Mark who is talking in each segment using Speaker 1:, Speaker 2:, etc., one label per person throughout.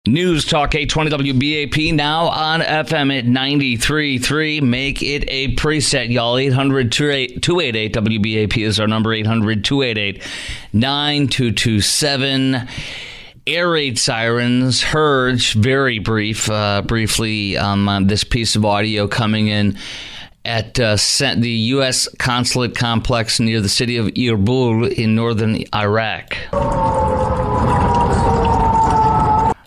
Speaker 1: News Talk 820 WBAP, now on FM at 93.3. Make it a preset, y'all. 800-288 WBAP is our number. 800-288-9227. Air raid sirens heard very briefly on this piece of audio coming in at the U.S. consulate complex near the city of Erbil in northern Iraq.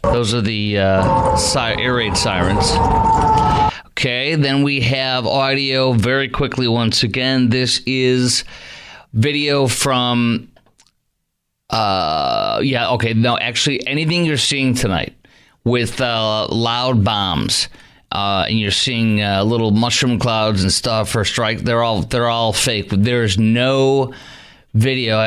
Speaker 1: Those are the air raid sirens. Okay, then we have audio very quickly once again. This is video from, anything you're seeing tonight with loud bombs, and you're seeing little mushroom clouds and stuff for strike, they're all fake. There's no video.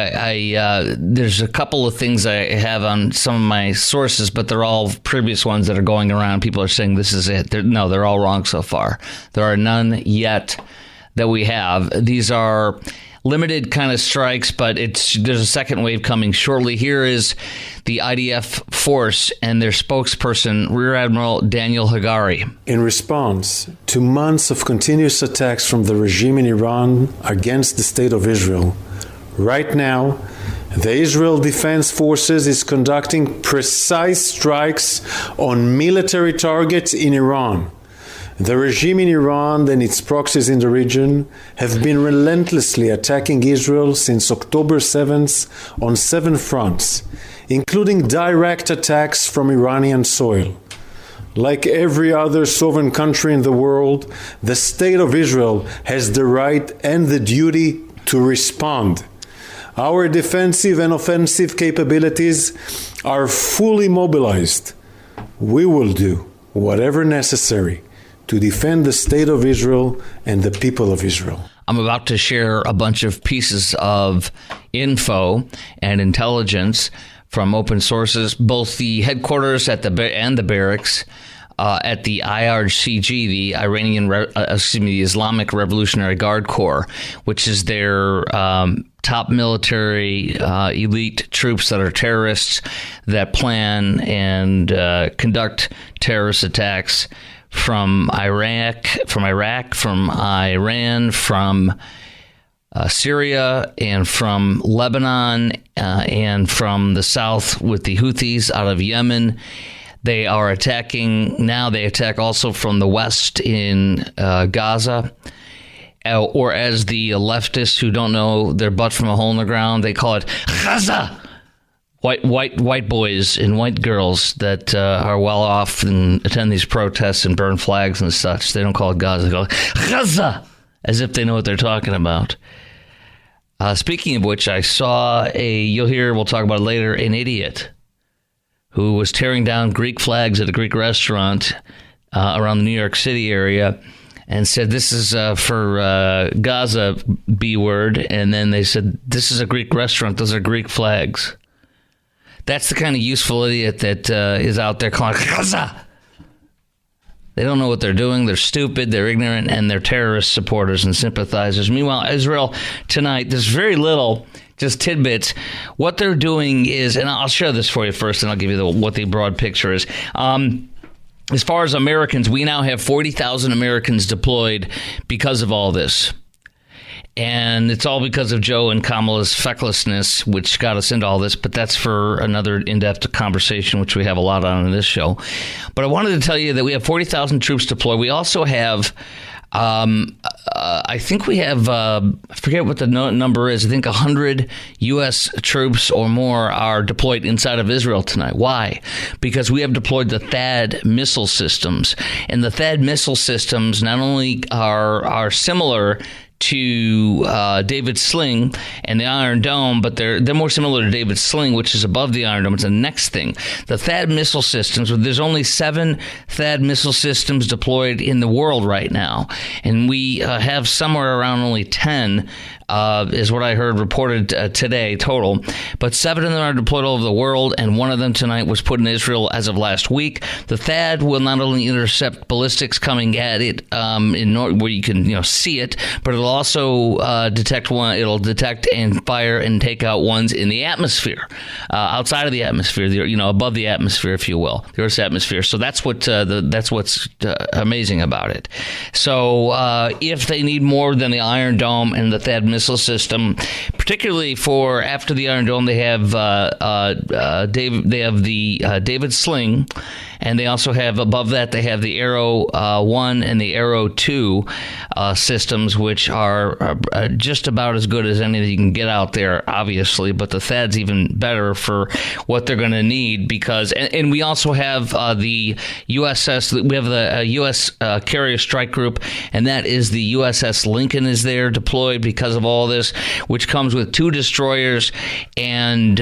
Speaker 1: There's a couple of things I have on some of my sources, but they're all previous ones that are going around. People are saying this is it. They're all wrong so far. There are none yet that we have. These are limited kind of strikes, but there's a second wave coming shortly. Here is the IDF force and their spokesperson, Rear Admiral Daniel Hagari.
Speaker 2: In response to months of continuous attacks from the regime in Iran against the state of Israel, right now, the Israel Defense Forces is conducting precise strikes on military targets in Iran. The regime in Iran and its proxies in the region have been relentlessly attacking Israel since October 7th on 7 fronts, including direct attacks from Iranian soil. Like every other sovereign country in the world, the state of Israel has the right and the duty to respond. Our defensive and offensive capabilities are fully mobilized. We will do whatever necessary to defend the state of Israel and the people of Israel.
Speaker 1: I'm about to share a bunch of pieces of info and intelligence from open sources, both the headquarters and the barracks at the IRGG, the the Islamic Revolutionary Guard Corps, which is their top military elite troops that are terrorists that plan and conduct terrorist attacks from Iraq, from Iran, from Syria, and from Lebanon, and from the south with the Houthis out of Yemen. They are attacking now. They attack also from the west in Gaza, or as the leftists who don't know their butt from a hole in the ground, they call it Gaza. White boys and white girls that are well off and attend these protests and burn flags and such. They don't call it Gaza. They call it Gaza, as if they know what they're talking about. Speaking of which, I saw we'll talk about it later, an idiot who was tearing down Greek flags at a Greek restaurant around the New York City area and said, this is for Gaza, B word. And then they said, this is a Greek restaurant. Those are Greek flags. That's the kind of useful idiot that is out there calling Gaza. They don't know what they're doing. They're stupid. They're ignorant. And they're terrorist supporters and sympathizers. Meanwhile, Israel tonight, there's very little, just tidbits. What they're doing is, and I'll share this for you first, and I'll give you what the broad picture is. As far as Americans, we now have 40,000 Americans deployed because of all this. And it's all because of Joe and Kamala's fecklessness, which got us into all this. But that's for another in-depth conversation, which we have a lot on in this show. But I wanted to tell you that we have 40,000 troops deployed. We also have, I think we have, I forget what the number is. I think 100 U.S. troops or more are deployed inside of Israel tonight. Why? Because we have deployed the THAAD missile systems. And the THAAD missile systems not only are similar to David's Sling and the Iron Dome, but they're more similar to David's Sling, which is above the Iron Dome. It's the next thing. The THAAD missile systems, there's only 7 THAAD missile systems deployed in the world right now, and we have somewhere around only 10 is what I heard reported today total. But 7 of them are deployed all over the world, and one of them tonight was put in Israel as of last week. The THAAD will not only intercept ballistics coming at it where you can see it, but it'll also detect one. It'll detect and fire and take out ones in the atmosphere, outside of the atmosphere, above the atmosphere, if you will, the Earth's atmosphere. So that's what's amazing about it. So if they need more than the Iron Dome and the THAAD missile system, particularly for after the Iron Dome, they have the David Sling, and they also have above that they have the Arrow 1 and the Arrow 2 systems, which are just about as good as anything you can get out there, obviously. But the THAAD's even better for what they're going to need because, and we also have the USS. We have the U.S. Carrier Strike Group, and that is the USS Lincoln is there deployed because of all this, which comes with 2 destroyers and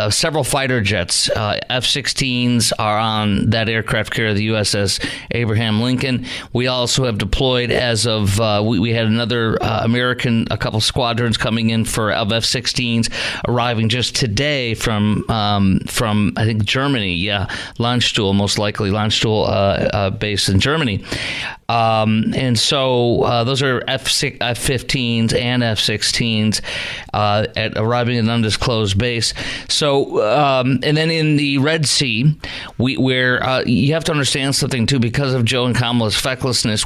Speaker 1: several fighter jets. F-16s are on that aircraft carrier, the USS Abraham Lincoln. We also have deployed as of we had another American, a couple squadrons coming in for F-16s arriving just today from I think Germany. Yeah, Landstuhl, most likely Landstuhl based in Germany. And so those are F-15s and F-16s arriving at an undisclosed base. So, and then in the Red Sea, where you have to understand something, too, because of Joe and Kamala's fecklessness,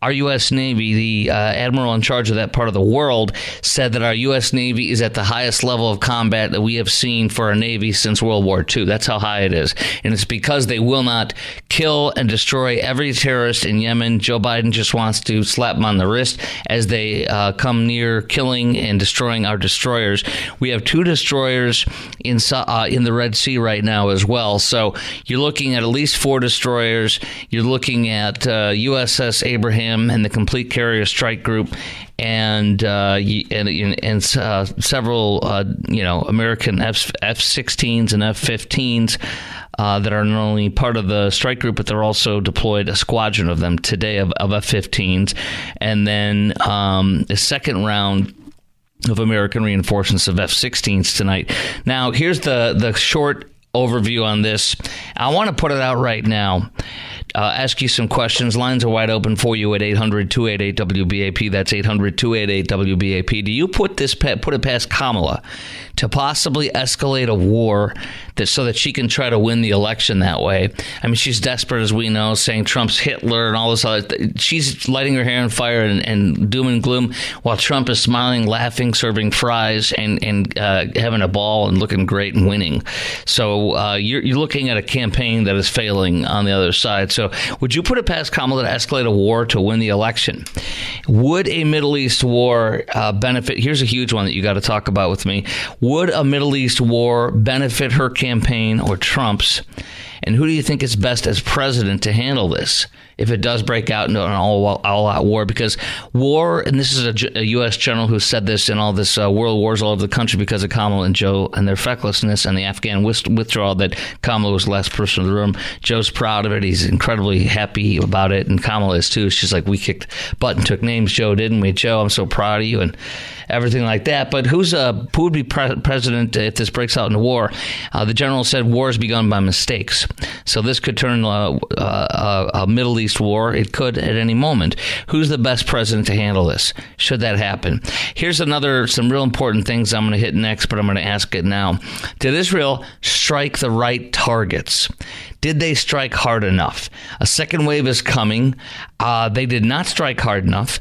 Speaker 1: our U.S. Navy, the admiral in charge of that part of the world, said that our U.S. Navy is at the highest level of combat that we have seen for our Navy since World War II. That's how high it is. And it's because they will not kill and destroy every terrorist in Yemen. Joe Biden just wants to slap them on the wrist as they come near killing and destroying our destroyers. We have 2 destroyers in the Red Sea right now as well. So you're looking at least 4 destroyers. You're looking at USS Abraham and the Complete Carrier Strike Group, and several American F-16s and F-15s. That are not only part of the strike group, but they're also deployed a squadron of them today of F-15s. And then a second round of American reinforcements of F-16s tonight. Now, here's the short overview on this. I want to put it out right now. Ask you some questions. Lines are wide open for you at 800-288-WBAP. That's 800-288-WBAP. Do you put it past Kamala to possibly escalate a war so that she can try to win the election that way? I mean, she's desperate, as we know, saying Trump's Hitler and all this other. She's lighting her hair on fire and doom and gloom, while Trump is smiling, laughing, serving fries, and having a ball and looking great and winning. So you're looking at a campaign that is failing on the other side. So would you put it past Kamala to escalate a war to win the election? Would a Middle East war benefit? Here's a huge one that you got to talk about with me. Would a Middle East war benefit her campaign or Trump's? And who do you think is best as president to handle this if it does break out into an all-out war? Because war, and this is a U.S. general who said this in all this world wars all over the country because of Kamala and Joe and their fecklessness and the Afghan withdrawal, that Kamala was the last person in the room. Joe's proud of it. He's incredibly happy about it, and Kamala is too. She's like, we kicked butt and took names, Joe, didn't we? Joe, I'm so proud of you, and everything like that. But who would be president if this breaks out into war? The general said war is begun by mistakes. So this could turn a Middle East war. It could at any moment. Who's the best president to handle this, should that happen? Here's some real important things I'm going to hit next, but I'm going to ask it now. Did Israel strike the right targets? Did they strike hard enough? A second wave is coming. They did not strike hard enough.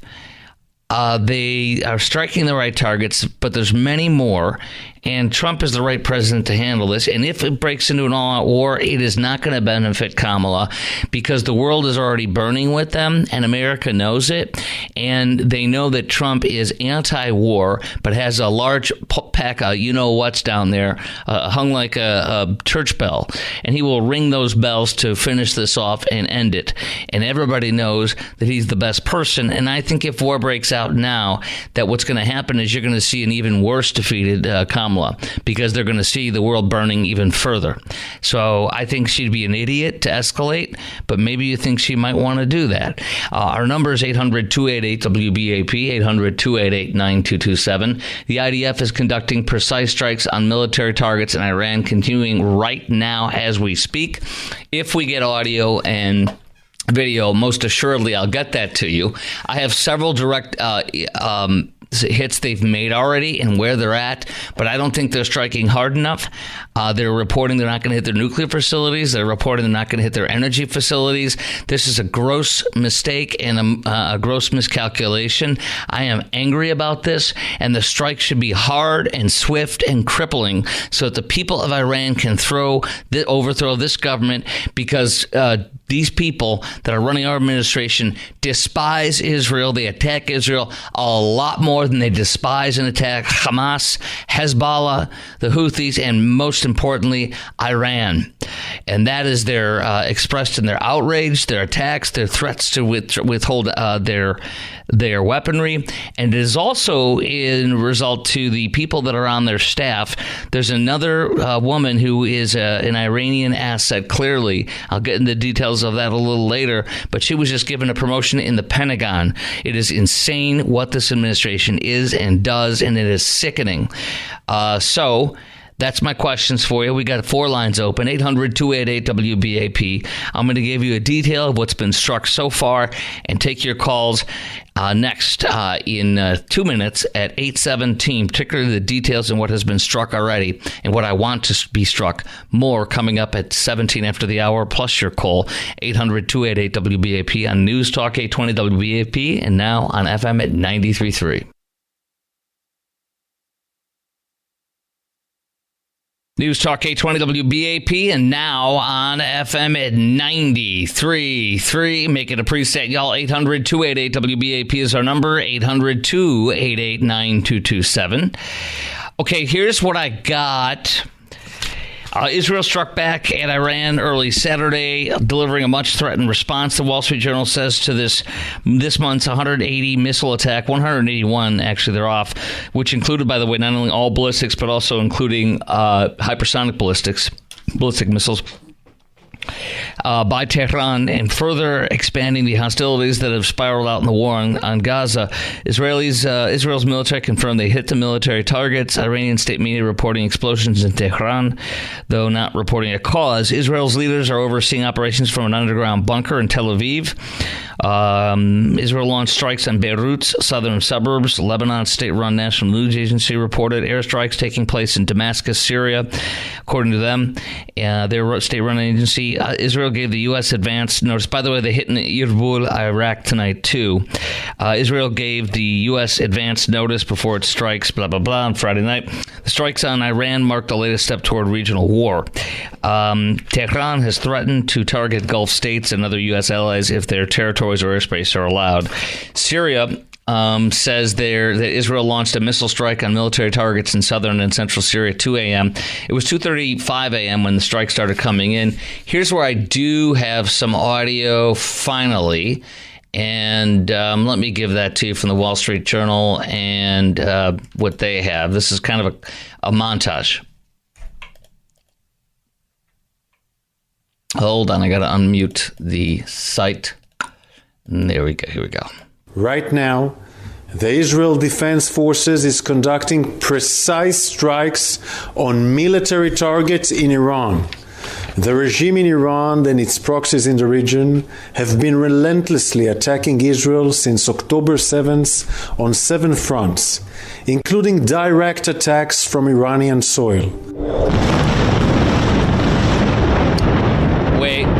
Speaker 1: They are striking the right targets, but there's many more, and Trump is the right president to handle this. And if it breaks into an all-out war, it is not going to benefit Kamala because the world is already burning with them, and America knows it. And they know that Trump is anti-war, but has a large pack of you-know-what's down there, hung like a church bell. And he will ring those bells to finish this off and end it. And everybody knows that he's the best person. And I think if war breaks out now, that what's going to happen is you're going to see an even worse defeated Kamala Kamala, because they're going to see the world burning even further. So I think she'd be an idiot to escalate, but maybe you think she might want to do that. Our number is 800-288-WBAP, 800-288-9227. The IDF is conducting precise strikes on military targets in Iran, continuing right now as we speak. If we get audio and video, most assuredly I'll get that to you. I have several direct hits they've made already and where they're at, but I don't think they're striking hard enough. They're reporting they're not going to hit their nuclear facilities. They're reporting they're not going to hit their energy facilities. This is a gross mistake and a gross miscalculation. I am angry about this, and the strike should be hard and swift and crippling so that the people of Iran can overthrow this government, because these people that are running our administration despise Israel. They attack Israel a lot more than they despise and attack Hamas, Hezbollah, the Houthis, and most importantly, Iran. And that is expressed in their outrage, their attacks, their threats to withhold their weaponry. And it is also in result to the people that are on their staff. There's another woman who is an Iranian asset, clearly. I'll get into the details of that a little later, but she was just given a promotion in the Pentagon. It is insane what this administration is and does, and it is sickening. So that's my questions for you. We got 4 lines open, 800-288-WBAP. I'm going to give you a detail of what's been struck so far and take your calls next in 2 minutes at 8:17, particularly the details and what has been struck already and what I want to be struck. More coming up at 17 after the hour, plus your call, 800-288-WBAP on News Talk 820 WBAP and now on FM at 93.3. News Talk 820 WBAP and now on FM at 93.3. Make it a preset, y'all. 800-288-WBAP is our number, 800-288-9227. Okay, here's what I got. Israel struck back at Iran early Saturday, delivering a much-threatened response, the Wall Street Journal says, to this month's 180 missile attack. 181, actually, they're off, which included, by the way, not only all ballistics, but also including hypersonic ballistic missiles. By Tehran, and further expanding the hostilities that have spiraled out in the war on Gaza. Israel's military confirmed they hit the military targets. Iranian state media reporting explosions in Tehran, though not reporting a cause. Israel's leaders are overseeing operations from an underground bunker in Tel Aviv. Israel launched strikes on Beirut's southern suburbs. Lebanon's state-run National News Agency reported airstrikes taking place in Damascus, Syria. According to them, their state-run agency, Israel gave the U.S. advance notice. By the way, they hit in Erbil, Iraq tonight, too. Israel gave the U.S. advance notice before its strikes, blah, blah, blah, on Friday night. The strikes on Iran marked the latest step toward regional war. Tehran has threatened to target Gulf states and other U.S. allies if their territories or airspace are allowed. Syria says that Israel launched a missile strike on military targets in southern and central Syria at 2 a.m. It was 2:35 a.m. when the strike started coming in. Here's where I do have some audio, finally, and let me give that to you from the Wall Street Journal and what they have. This is kind of a montage. Hold on, I got to unmute the site. There we go. Here we go.
Speaker 2: Right now, the Israel Defense Forces is conducting precise strikes on military targets in Iran. The regime in Iran and its proxies in the region have been relentlessly attacking Israel since October 7th on 7 fronts, including direct attacks from Iranian soil.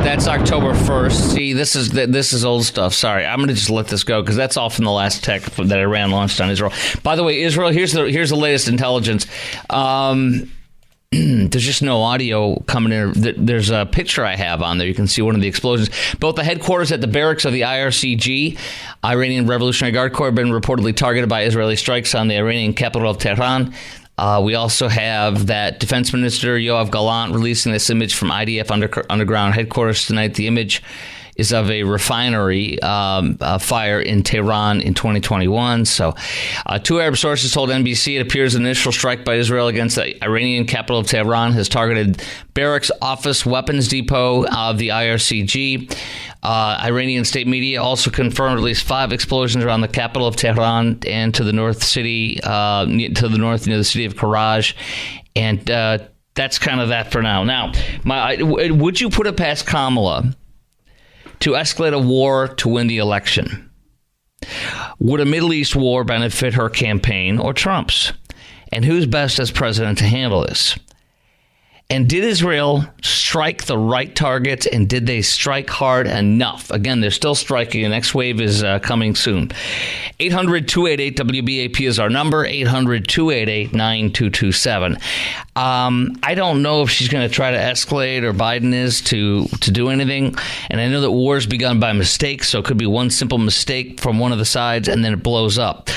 Speaker 1: That's October 1st. See, this is old stuff. Sorry, I'm going to just let this go because that's all from the last tech that Iran launched on Israel. By the way, Israel, here's the latest intelligence. There's just no audio coming in. There's a picture I have on there. You can see one of the explosions. Both the headquarters at the barracks of the IRCG, Iranian Revolutionary Guard Corps, have been reportedly targeted by Israeli strikes on the Iranian capital of Tehran. We also have that Defense Minister Yoav Gallant releasing this image from IDF underground headquarters tonight. The image is of a refinery fire in Tehran in 2021. So 2 Arab sources told NBC it appears an initial strike by Israel against the Iranian capital of Tehran has targeted barracks, office, weapons depot of the IRCG. Iranian state media also confirmed at least 5 explosions around the capital of Tehran and to the north city, to the north near the city of Karaj. And that's kind of that for now. Now, would you put it past Kamala to escalate a war to win the election? Would a Middle East war benefit her campaign or Trump's? And who's best as president to handle this? And did Israel strike the right targets, and did they strike hard enough? Again, they're still striking. The next wave is coming soon. 800-288-WBAP is our number, 800-288-9227. I don't know if she's going to try to escalate, or Biden is, to do anything. And I know that war's begun by mistake, so it could be one simple mistake from one of the sides, and then it blows up.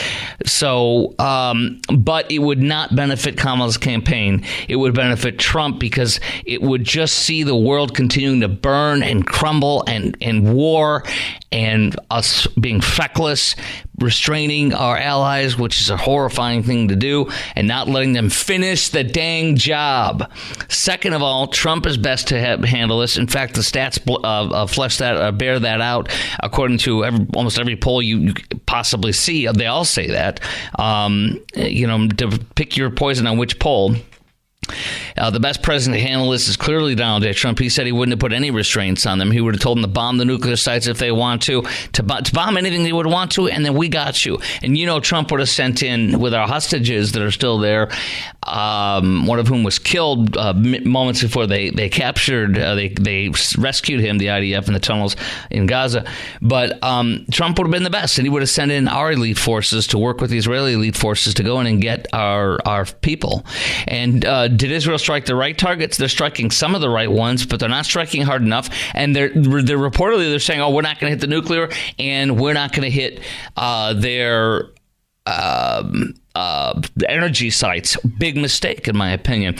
Speaker 1: So, but it would not benefit Kamala's campaign. It would benefit Trump, because it would just see the world continuing to burn and crumble and war, and us being feckless, restraining our allies, which is a horrifying thing to do, and not letting them finish the dang job. Second of all, Trump is best to handle this. In fact, the stats bear that out. According to almost every poll you possibly see, they all say that. To pick your poison on which poll. The best president to handle this is clearly Donald J. Trump. He said he wouldn't have put any restraints on them. He would have told them to bomb the nuclear sites if they want to bomb anything they would want to, and then we got you. And Trump would have sent in with our hostages that are still there, one of whom was killed moments before they captured, they rescued him, the IDF, in the tunnels in Gaza. But Trump would have been the best, and he would have sent in our elite forces to work with the Israeli elite forces to go in and get our people. And did Israel strike the right targets? They're striking some of the right ones, but they're not striking hard enough. And they're reportedly saying, "Oh, we're not going to hit the nuclear, and we're not going to hit their energy sites." Big mistake, in my opinion.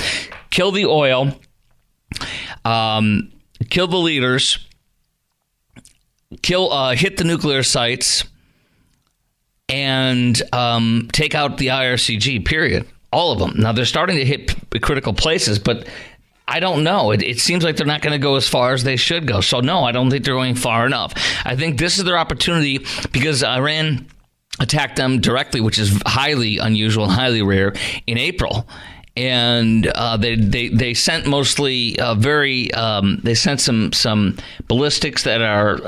Speaker 1: Kill the oil, kill the leaders, hit the nuclear sites, and take out the IRCG. Period. All of them. Now, they're starting to hit critical places, but I don't know. It seems like they're not going to go as far as they should go. So, no, I don't think they're going far enough. I think this is their opportunity, because Iran attacked them directly, which is highly unusual and highly rare, in April. And they sent mostly they sent some ballistics that are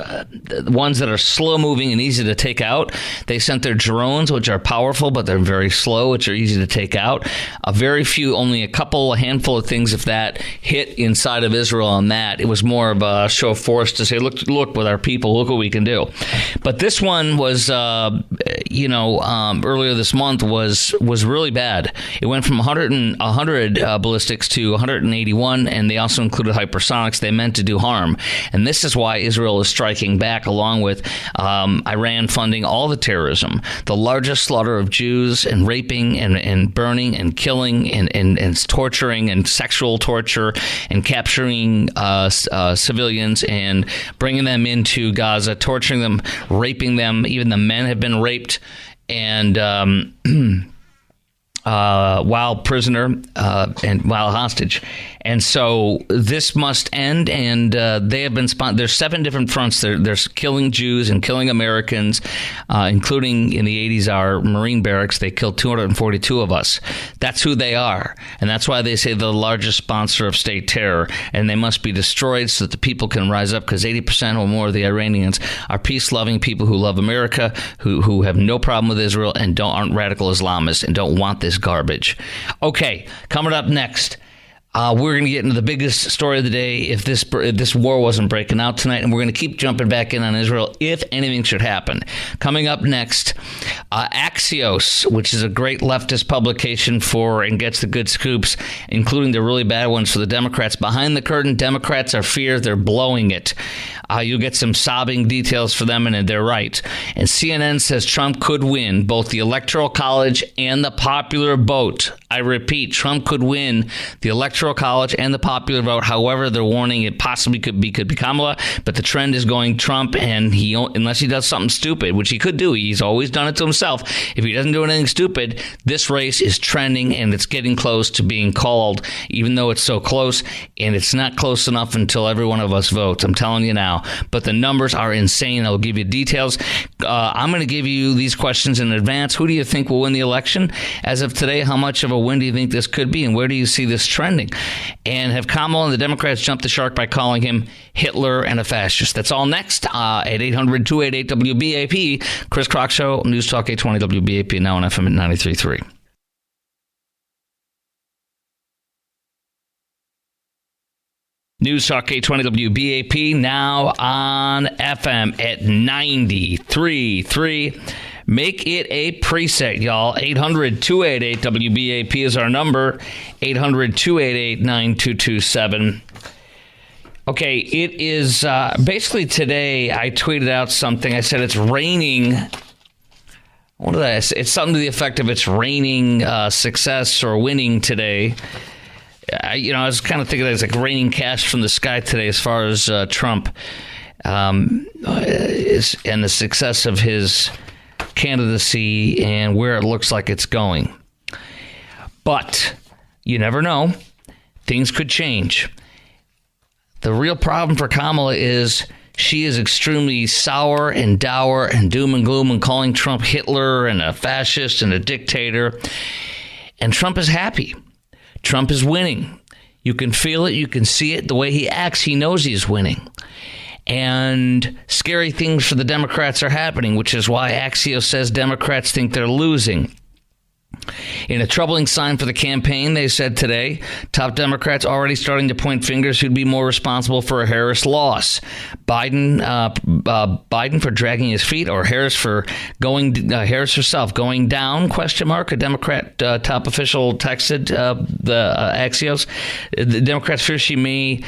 Speaker 1: ones that are slow moving and easy to take out. They sent their drones, which are powerful, but they're very slow, which are easy to take out. Only a handful of things, if that, hit inside of Israel on that. It was more of a show of force to say, look with our people, look what we can do. But this one was, earlier this month was really bad. It went from 100 ballistics to 181, and they also included hypersonics. They meant to do harm. And this is why Israel is striking back, along with Iran funding all the terrorism. The largest slaughter of Jews, and raping and burning and killing and torturing and sexual torture, and capturing civilians and bringing them into Gaza, torturing them, raping them. Even the men have been raped. And while prisoner and while hostage. And so this must end, and they have been there's 7 different fronts. There's killing Jews and killing Americans, including in the 80s our Marine barracks. They killed 242 of us. That's who they are. And that's why they say they're the largest sponsor of state terror, and they must be destroyed so that the people can rise up, because 80% or more of the Iranians are peace-loving people who love America, who have no problem with Israel, and aren't radical Islamists and don't want this garbage. Okay, coming up next, we're going to get into the biggest story of the day if this war wasn't breaking out tonight, and we're going to keep jumping back in on Israel if anything should happen. Coming up next, Axios, which is a great leftist publication and gets the good scoops, including the really bad ones for the Democrats. Behind the curtain, Democrats are feared they're blowing it. You'll get some sobbing details for them, and they're right. And CNN says Trump could win both the Electoral College and the popular vote. I repeat, Trump could win the Electoral College and the popular vote. However, they're warning it possibly could be Kamala, but the trend is going Trump, and unless he does something stupid, which he could do, he's always done it to himself. If he doesn't do anything stupid, this race is trending, and it's getting close to being called, even though it's so close, and it's not close enough until every one of us votes. I'm telling you now. But the numbers are insane. I'll give you details. I'm going to give you these questions in advance. Who do you think will win the election? As of today, how much of a win do you think this could be, and where do you see this trending? And have Kamala and the Democrats jumped the shark by calling him Hitler and a fascist? That's all next at 800-288-WBAP. Chris Crock Show, News Talk 820 WBAP, now on FM at 93.3. News Talk 820 WBAP, now on FM at 93.3. Make it a preset, y'all. 800-288-WBAP is our number. 800-288-9227. Okay, it is basically today I tweeted out something. I said it's raining. What did I say? It's something to the effect of it's raining success or winning today. I was kind of thinking it's like raining cash from the sky today as far as Trump and the success of his candidacy and where it looks like it's going. But you never know. Things could change. The real problem for Kamala is she is extremely sour and dour and doom and gloom and calling Trump Hitler and a fascist and a dictator. And Trump is happy. Trump is winning. You can feel it. You can see it. The way he acts, he knows he's winning. And scary things for the Democrats are happening, which is why Axios says Democrats think they're losing. In a troubling sign for the campaign, they said today, top Democrats already starting to point fingers who'd be more responsible for a Harris loss. Biden for dragging his feet, or Harris for Harris herself going down, question mark. A Democrat top official texted the Axios. The Democrats fear she made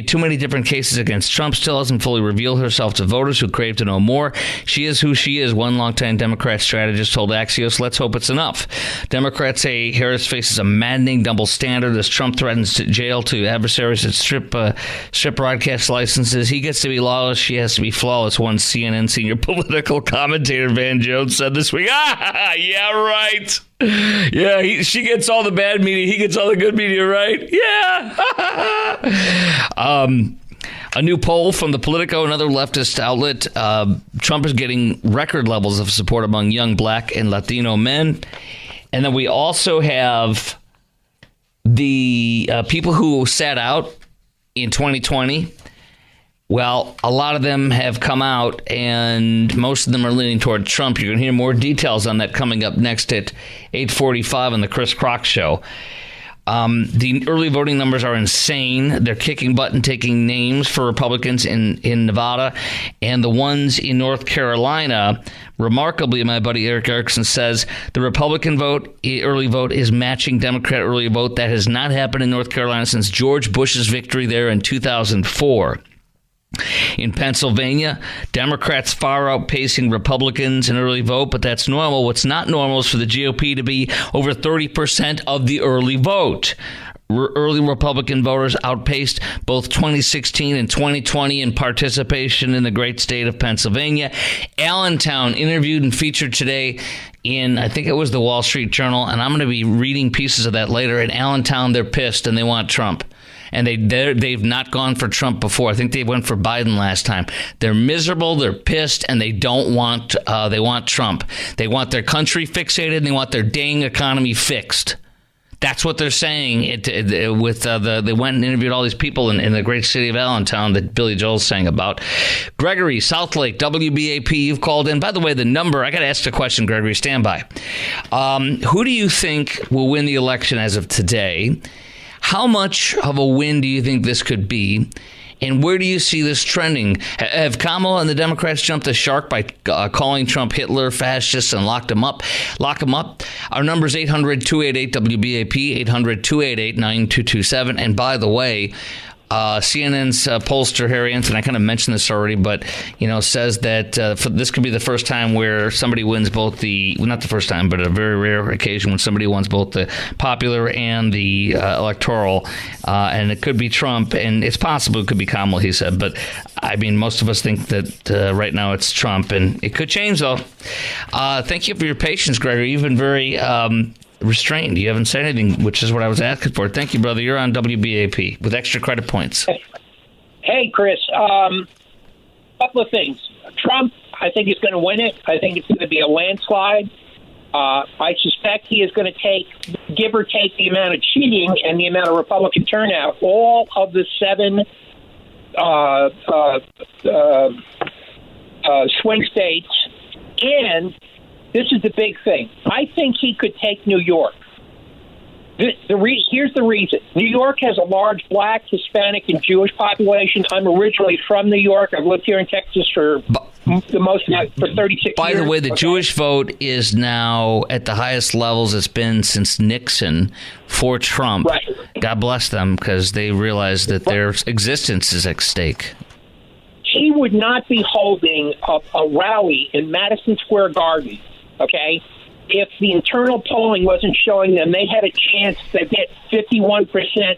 Speaker 1: too many different cases against Trump, still hasn't fully revealed herself to voters who crave to know more. She is who she is, one longtime Democrat strategist told Axios. Let's hope it's enough. Democrats say Harris faces a maddening double standard as Trump threatens jail to adversaries that strip broadcast licenses. He gets to be lawless. She has to be flawless, one CNN senior political commentator Van Jones said this week. Yeah, right. Yeah, she gets all the bad media. He gets all the good media, right? Yeah. A new poll from the Politico, another leftist outlet. Trump is getting record levels of support among young Black and Latino men. And then we also have the people who sat out in 2020. Well, a lot of them have come out, and most of them are leaning toward Trump. You're going to hear more details on that coming up next at 8:45 on the Chris Crock Show. The early voting numbers are insane. They're kicking butt and taking names for Republicans in Nevada, and the ones in North Carolina. Remarkably, my buddy Eric Erickson says the Republican early vote is matching Democrat early vote. That has not happened in North Carolina since George Bush's victory there in 2004. In Pennsylvania, Democrats far outpacing Republicans in early vote, but that's normal. What's not normal is for the GOP to be over 30% of the early vote. Early Republican voters outpaced both 2016 and 2020 in participation in the great state of Pennsylvania. Allentown interviewed and featured today in, I think it was the Wall Street Journal, and I'm going to be reading pieces of that later. In Allentown, they're pissed and they want Trump. And they've not gone for Trump before. I think they went for Biden last time. They're miserable, they're pissed, and they want Trump. They want their country fixated, and they want their dang economy fixed. That's what they're saying. They went and interviewed all these people in the great city of Allentown that Billy Joel's sang about. Gregory, Southlake, WBAP, you've called in. By the way, the number, I got to ask the question, Gregory, stand by. Who do you think will win the election as of today? How much of a win do you think this could be? And where do you see this trending? Have Kamala and the Democrats jumped the shark by calling Trump Hitler, fascist, and lock him up? Our number is 800-288-WBAP, 800-288-9227. And by the way, CNN's pollster Harry Ensign, I kind of mentioned this already, but says that this could be the first time where somebody wins both not the first time, but a very rare occasion when somebody wins both the popular and the electoral, and it could be Trump, and it's possible it could be Kamala, he said, but I mean, most of us think that right now it's Trump, and it could change, though. Thank you for your patience, Gregory. You've been very restrained. You haven't said anything, which is what I was asking for. Thank you, brother. You're on WBAP with extra credit points.
Speaker 3: Hey, Chris. Couple of things. Trump, I think, is going to win it. I think it's going to be a landslide. I suspect he is going to give or take the amount of cheating and the amount of Republican turnout, all of the 7 swing states, and this is the big thing. I think he could take New York. Here's the reason. New York has a large Black, Hispanic, and Jewish population. I'm originally from New York. I've lived here in Texas for 36 years.
Speaker 1: By the way, the Jewish vote is now at the highest levels it's been since Nixon for Trump.
Speaker 3: Right.
Speaker 1: God bless them, because they realize that their existence is at stake.
Speaker 3: He would not be holding a rally in Madison Square Garden, okay, if the internal polling wasn't showing them they had a chance to get 51%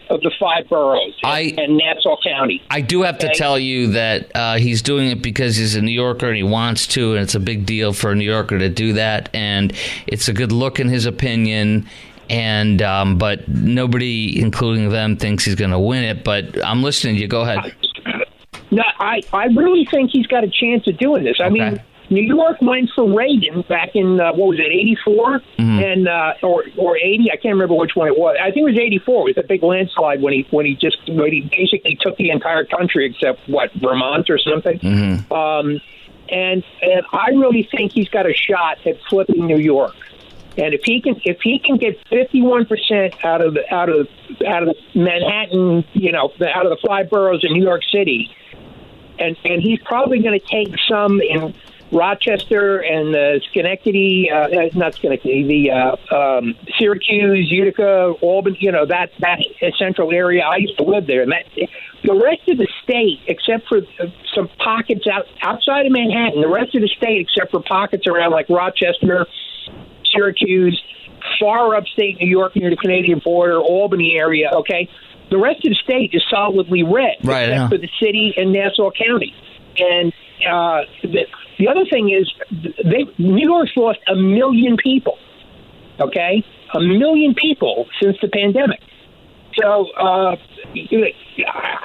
Speaker 3: of the 5 boroughs in Nassau County.
Speaker 1: I do have to tell you that he's doing it because he's a New Yorker and he wants to, and it's a big deal for a New Yorker to do that, and it's a good look in his opinion. And but nobody, including them, thinks he's going to win it. But I'm listening to you. Go ahead.
Speaker 3: No, I really think he's got a chance of doing this. I mean, New York went for Reagan back in, 84? Mm-hmm. And or 80? I can't remember which one it was. I think it was 84. It was a big landslide when he basically took the entire country except, Vermont or something? Mm-hmm. And I really think he's got a shot at flipping New York. And if he can get 51% out of Manhattan, out of the 5 boroughs in New York City, and he's probably going to take some in Rochester and Schenectady, not Schenectady, the Syracuse, Utica, Albany, that central area. I used to live there, and the rest of the state, except for some pockets outside of Manhattan, the rest of the state, except for pockets around like Rochester, Syracuse, far upstate New York near the Canadian border, Albany area, okay? The rest of the state is solidly red, except for the city and Nassau County. And the other thing is, New York's lost 1 million people, okay? 1 million people since the pandemic. So I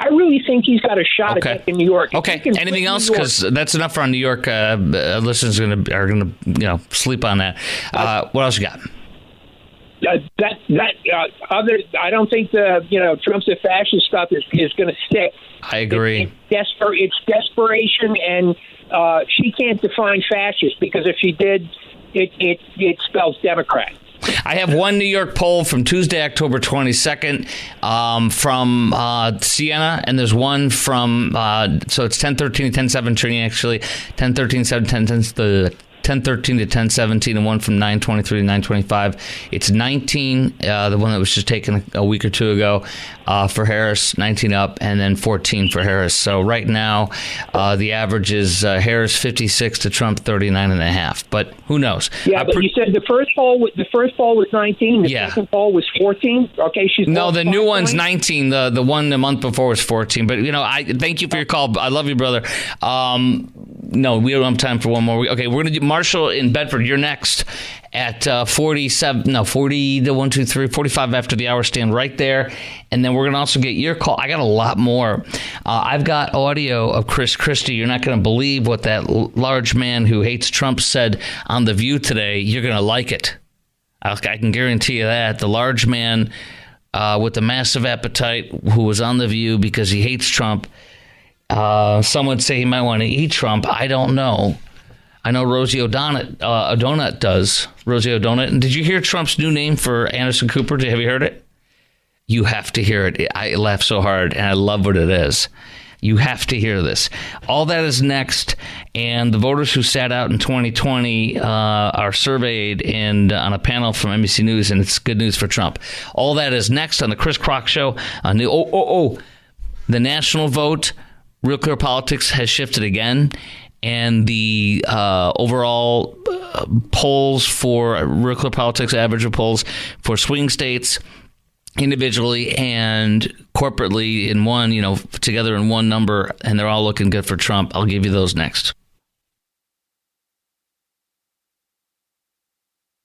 Speaker 3: really think he's got a shot at taking New York.
Speaker 1: Okay. Anything else? Because that's enough for our New York listeners are gonna sleep on that. What else you got?
Speaker 3: I don't think Trump's fascist stuff is going to stick.
Speaker 1: I agree.
Speaker 3: It's desperation, and she can't define fascist, because if she did, it spells Democrat.
Speaker 1: I have one New York poll from Tuesday, October 22nd, from Siena, and there's one from, so it's 1013 to 1017, actually, 1013, 1010, 1013 to 1017, and one from 923 to 925. It's 19, the one that was just taken a week or two ago for Harris, 19 up, and then 14 for Harris. So right now, the average is Harris 56 to Trump 39.5. But who knows?
Speaker 3: Yeah, but you said the first poll was 19. The second poll was 14. Okay,
Speaker 1: no, the new one's 19. The one the month before was 14. But I thank you for your call. I love you, brother. No, we don't have time for one more. Okay, we're going to do Marshall in Bedford. You're next at 45 after the hour. Stand right there. And then we're going to also get your call. I got a lot more. I've got audio of Chris Christie. You're not going to believe what that large man who hates Trump said on The View today. You're going to like it. I can guarantee you that. The large man with the massive appetite who was on The View because he hates Trump. Some would say he might want to eat Trump. I don't know. I know Rosie O'Donnell does. Rosie O'Donnell. And did you hear Trump's new name for Anderson Cooper? Have you heard it? You have to hear it. I laugh so hard, and I love what it is. You have to hear this. All that is next, and the voters who sat out in 2020 are surveyed and on a panel from NBC News, and it's good news for Trump. All that is next on the Chris Crock Show on the the national vote, Real Clear Politics has shifted again. And the overall polls for Real Clear Politics, average of polls for swing states individually and corporately in one, together in one number, and they're all looking good for Trump. I'll give you those next.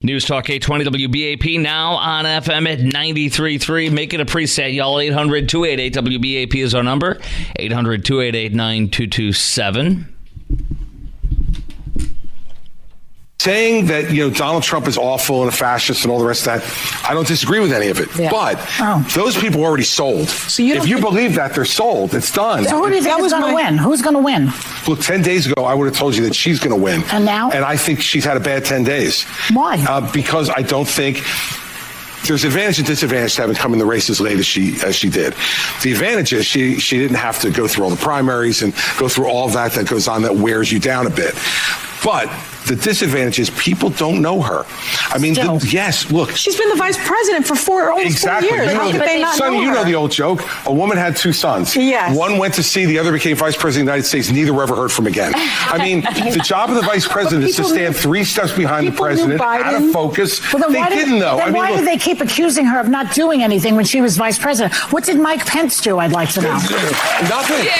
Speaker 1: News Talk 820 WBAP, now on FM at 93.3. Make it a preset, y'all. 800-288-WBAP is our number. 800-288-9227.
Speaker 4: Saying that, Donald Trump is awful and a fascist and all the rest of that, I don't disagree with any of it. Yeah. But those people are already sold. So if you believe that, they're sold. It's done.
Speaker 5: So who do you think is going to win? Who's going to win?
Speaker 4: Look, 10 days ago, I would have told you that she's going to win.
Speaker 5: And now?
Speaker 4: And I think she's had a bad 10 days.
Speaker 5: Why?
Speaker 4: Because I don't think... There's advantage and disadvantage to having come in the race as late as she did. The advantage is she didn't have to go through all the primaries and go through all that goes on that wears you down a bit. But the disadvantage is people don't know her. I mean, yes, look.
Speaker 6: She's been the vice president for almost 4 years. How could they not know her?
Speaker 4: You know the old joke. A woman had two sons.
Speaker 6: Yes.
Speaker 4: One went to sea, the other became vice president of the United States. Neither were ever heard from again. I mean, the job of the vice president is to stand 3 steps behind the president, out of focus.
Speaker 5: Well,
Speaker 4: they didn't know.
Speaker 5: Why did they keep accusing her of not doing anything when she was vice president? What did Mike Pence do, I'd like to know?
Speaker 4: Nothing.
Speaker 1: Yay!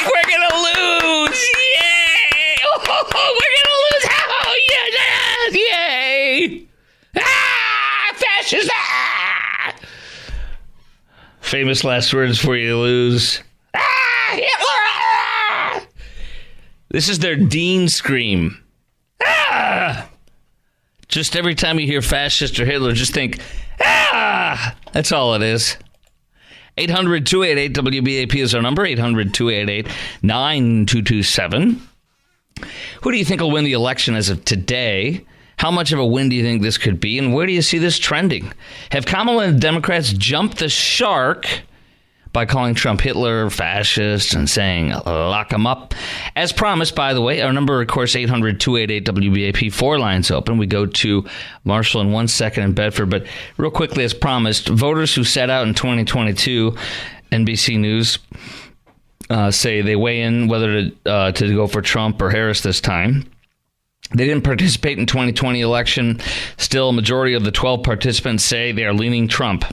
Speaker 1: We're going to lose! Yay! Oh, we're going to lose! Oh, yes! Yay! Fascist! Famous last words before you lose. Hitler! This is their Dean scream. Just every time you hear fascist or Hitler, just think, that's all it is. 800-288-WBAP is our number, 800-288-9227. Who do you think will win the election as of today? How much of a win do you think this could be? And where do you see this trending? Have Kamala and the Democrats jumped the shark by calling Trump Hitler, fascist, and saying, lock him up? As promised, by the way, our number, of course, 800-288-WBAP, 4 lines open. We go to Marshall in 1 second in Bedford. But real quickly, as promised, voters who sat out in 2022, NBC News say they weigh in whether to go for Trump or Harris this time. They didn't participate in 2020 election. Still, a majority of the 12 participants say they are leaning Trump.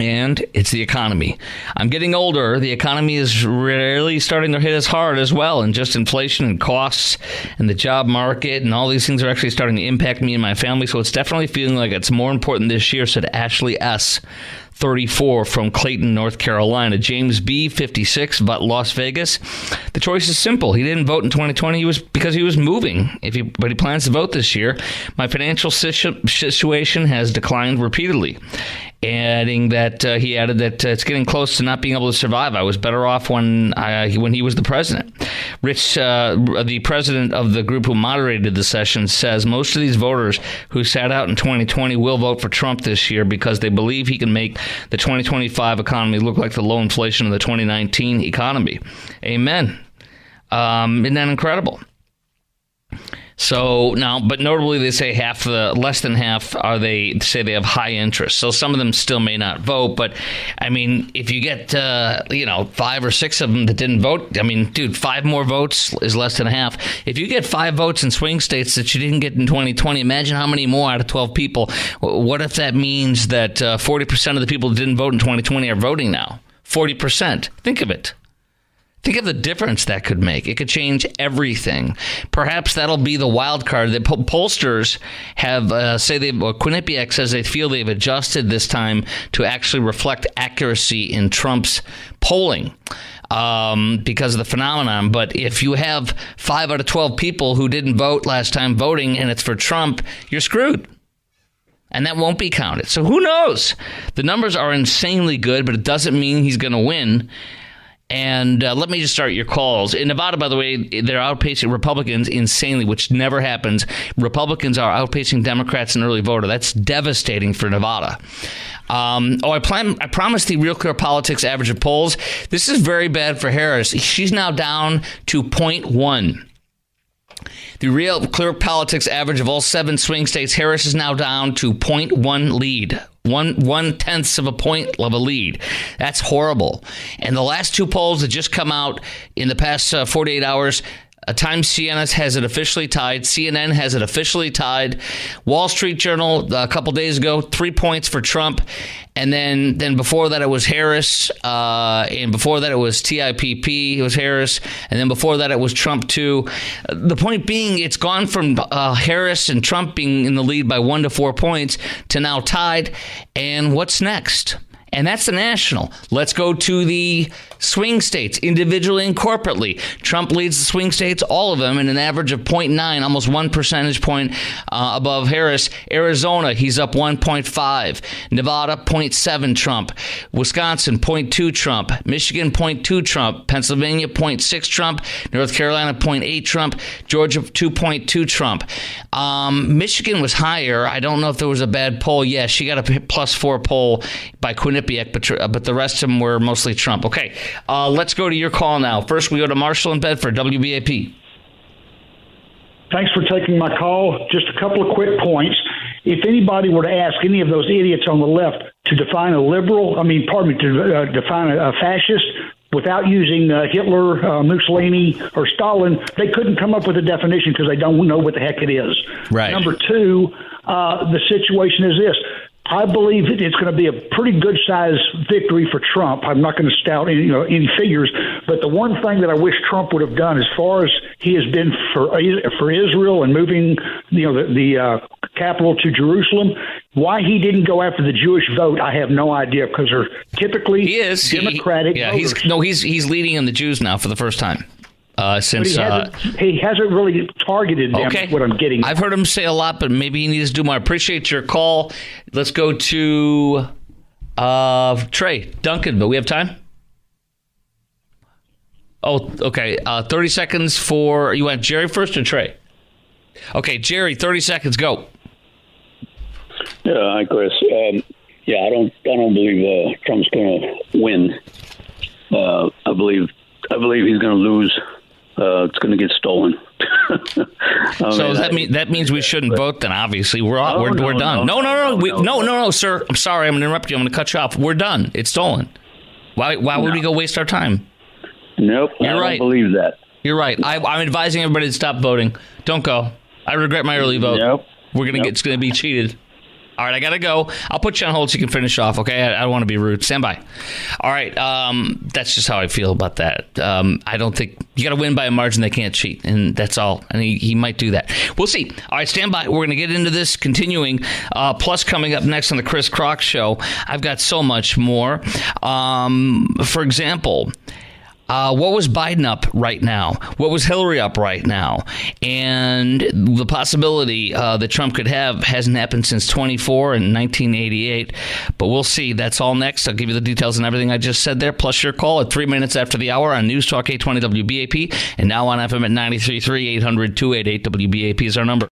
Speaker 1: And it's the economy. I'm getting older. The economy is really starting to hit us hard as well. And just inflation and costs and the job market and all these things are actually starting to impact me and my family. So it's definitely feeling like it's more important this year, said Ashley S., 34, from Clayton, North Carolina. James B., 56, Las Vegas. The choice is simple. He didn't vote in 2020 because he was moving, but he plans to vote this year. My financial situation has declined repeatedly. Adding that he added that it's getting close to not being able to survive. I was better off when he was the president. Rich, the president of the group who moderated the session, says most of these voters who sat out in 2020 will vote for Trump this year because they believe he can make the 2025 economy look like the low inflation of the 2019 economy. Amen. Isn't that incredible? So now, but notably, they say less than half say they have high interest. So some of them still may not vote. But I mean, if you get 5 or 6 of them that didn't vote, I mean, dude, 5 more votes is less than half. If you get 5 votes in swing states that you didn't get in 2020, imagine how many more out of 12 people. What if that means that 40% of the people that didn't vote in 2020 are voting now? 40%. Think of it. Think of the difference that could make. It could change everything. Perhaps that'll be the wild card that pollsters have Quinnipiac says they feel they've adjusted this time to actually reflect accuracy in Trump's polling because of the phenomenon. But if you have 5 out of 12 people who didn't vote last time voting and it's for Trump, you're screwed. And that won't be counted. So who knows? The numbers are insanely good, but it doesn't mean he's going to win. And let me just start your calls. In Nevada, by the way, they're outpacing Republicans insanely, which never happens. Republicans are outpacing Democrats in early voter. That's devastating for Nevada. I promised the Real Clear Politics average of polls. This is very bad for Harris. She's now down to 0.1. The Real Clear Politics average of all 7 swing states, Harris is now down to 0.1 lead 1/10 of a point of a lead. That's horrible. And the last two polls that just come out in the past 48 hours, Times CNN has it officially tied. CNN has it officially tied. Wall Street Journal a couple days ago, 3 points for Trump. And then before that, it was Harris. And before that, it was TIPP. It was Harris. And then before that, it was Trump, too. The point being, it's gone from Harris and Trump being in the lead by 1 to 4 points to now tied. And what's next? And that's the national. Let's go to the swing states, individually and corporately. Trump leads the swing states, all of them, in an average of 0.9, almost 1 percentage point above Harris. Arizona, he's up 1.5. Nevada, 0.7 Trump. Wisconsin, 0.2 Trump. Michigan, 0.2 Trump. Pennsylvania, 0.6 Trump. North Carolina, 0.8 Trump. Georgia, 2.2 Trump. Michigan was higher. I don't know if there was a bad poll. Yeah, she got a +4 poll by Quinnipiac, but the rest of them were mostly Trump. Okay, let's go to your call now. First, we go to Marshall in Bedford, WBAP.
Speaker 7: Thanks for taking my call. Just a couple of quick points. If anybody were to ask any of those idiots on the left to define a liberal, to define a fascist without using Hitler, Mussolini, or Stalin, they couldn't come up with a definition because they don't know what the heck it is.
Speaker 1: Right.
Speaker 7: Number two, the situation is this. I believe it's going to be a pretty good-sized victory for Trump. I'm not going to stout any figures, but the one thing that I wish Trump would have done, as far as he has been for Israel and moving the capital to Jerusalem, why he didn't go after the Jewish vote, I have no idea, because they're typically Democratic voters.
Speaker 1: He's leading on the Jews now for the first time. Since
Speaker 7: he hasn't really targeted them.
Speaker 1: Okay.
Speaker 7: What I'm getting,
Speaker 1: I've heard him say a lot, but maybe he needs to do more. I appreciate your call. Let's go to Trey Duncanville. We have time. Oh, okay. 30 seconds for you. Want Jerry first or Trey? Okay, Jerry. 30 seconds. Go.
Speaker 8: Yeah, hi, Chris. I don't believe Trump's going to win. I believe he's going to lose. It's going to get stolen.
Speaker 1: That means we shouldn't vote. Then obviously we're done. No, sir. I'm sorry. I'm going to interrupt you. I'm going to cut you off. We're done. It's stolen. Why would we go waste our time?
Speaker 8: Nope.
Speaker 1: You're right.
Speaker 8: I don't believe that.
Speaker 1: You're right. I'm advising everybody to stop voting. Don't go. I regret my early vote.
Speaker 8: Nope.
Speaker 1: It's going to be cheated. All right, I got to go. I'll put you on hold so you can finish off, okay? I don't want to be rude. Stand by. All right, that's just how I feel about that. I don't think you got to win by a margin. They can't cheat, and that's all. And he might do that. We'll see. All right, stand by. We're going to get into this continuing. Plus, coming up next on the Chris Crock Show, I've got so much more. For example, what was Biden up right now? What was Hillary up right now? And the possibility that Trump could have hasn't happened since 24 and 1988. But we'll see. That's all next. I'll give you the details and everything I just said there, plus your call at 3 minutes after the hour on News Talk 820 WBAP, and now on FM at 93.3 800-288 WBAP is our number.